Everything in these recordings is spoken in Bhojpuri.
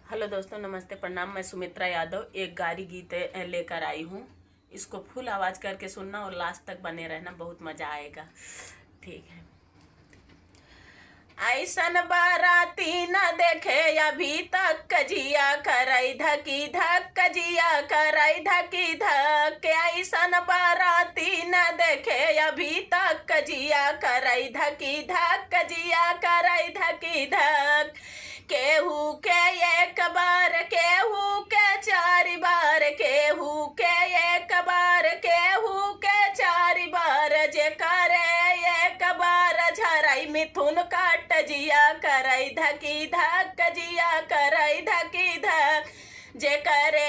हेलो दोस्तों, नमस्ते, प्रणाम। मैं सुमित्रा यादव एक गारी गीत लेकर आई हूँ। इसको फुल आवाज़ करके सुनना और लास्ट तक बने रहना, बहुत मज़ा आएगा। ठीक है। ऐसन बाराती न देखे अभी तक, कजिया करई धकी धक, कजिया करई धकी धक। ऐसन बाराती न देखे अभी तक, कजिया करई धकी धक, कजिया करई धकी धक। केहू के एक बार, केहू के चार बार, केहू के एक बार, केहू के चार बार। जे करे एक बार झरई मिथुन काट, जिया करई धकी धक, जिया करई धकी धक। जे करे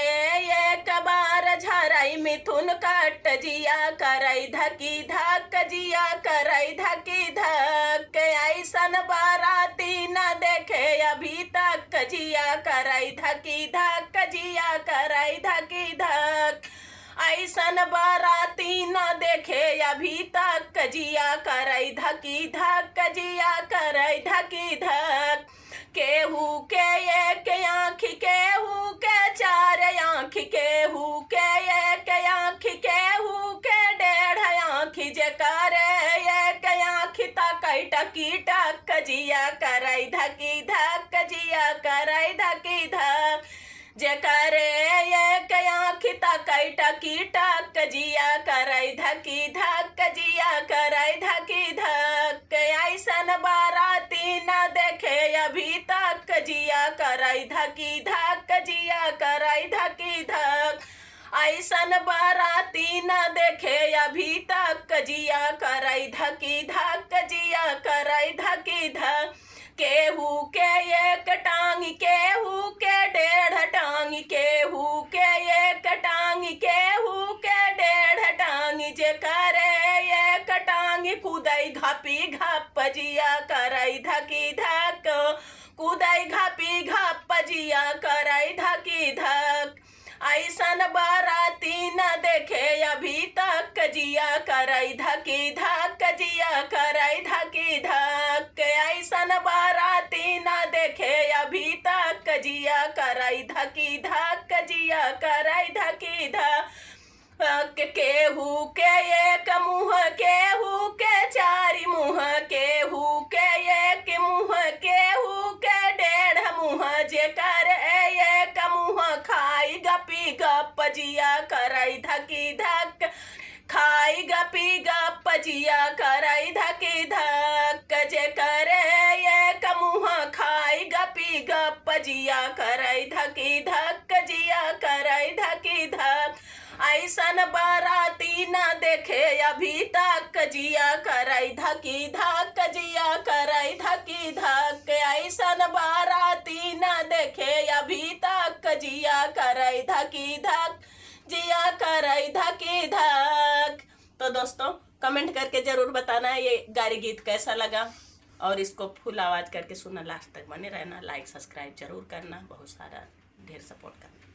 एक बार झरई मिथुन काट, जिया करई धकी धक, जिया करई धकी धक। ऐसन बाराती न देखे अभी तक, जिया करई धकी धक, जिया करई धकी धक। ऐसन बाराती न देखे अभी तक, जिया करई धकी धक, जिया करई धकी धक। केहू के एक आँख, केहू के चार आँख, केहू के एक आँख, केहू के डेढ़ आँख। जे करे एक आँख तकई टकी टक, जिया करई धकी धक, जिया करई धकी धक। जे करे एक आँख तकई टकी टक, जिया करई धकी धक, जिया करई धकी धक। ऐसन बाराती न देखे अभी तक, जिया करई धकी धक, जिया करई धकी धक। ऐसन बाराती न देखे अभी तक, जिया करई धकी धक, जिया करई धकी धक। केहू के एक टांग, केहू के डेढ़ टांग, केहू के एक टांग, केहू के डेढ़ टांग। जे करे एक टांग कूदई घपी घप, जिया करई धकी धक, कूदई घपी घप, जिया करई धकी धक। ऐसन बाराती न देखे अभी तक, जिया करई धकी धक, जिया करई धकी धक। ऐसन बाराती न देखे अभी तक, जिया करई धकी धक, जिया करई धकी धक। केहू के एक मुँह, केहू के चार मुँह, केहू के एक मुँह, केहू के डेढ़ मुँह। जे करे एक मुँह खाई गपी गप, जिया करई धकी धक, खाई गपी गप, जिया करई धकी धक। जे करे एक मुँह खाई गपी गप, जिया करई धकी धक, जिया करई धकी धक। ऐसन बाराती न देखे अभी तक, जिया करई धकी धक, जिया करई धकी धक। ऐसन बाराती न देखे अभी तक, जिया करई धकी धक, जिया करई धकी धक। तो दोस्तों, कमेंट करके जरूर बताना ये गारी गीत कैसा लगा, और इसको फुल आवाज़ करके सुनना, लास्ट तक बने रहना। लाइक सब्सक्राइब जरूर करना, बहुत सारा ढेर सपोर्ट करना।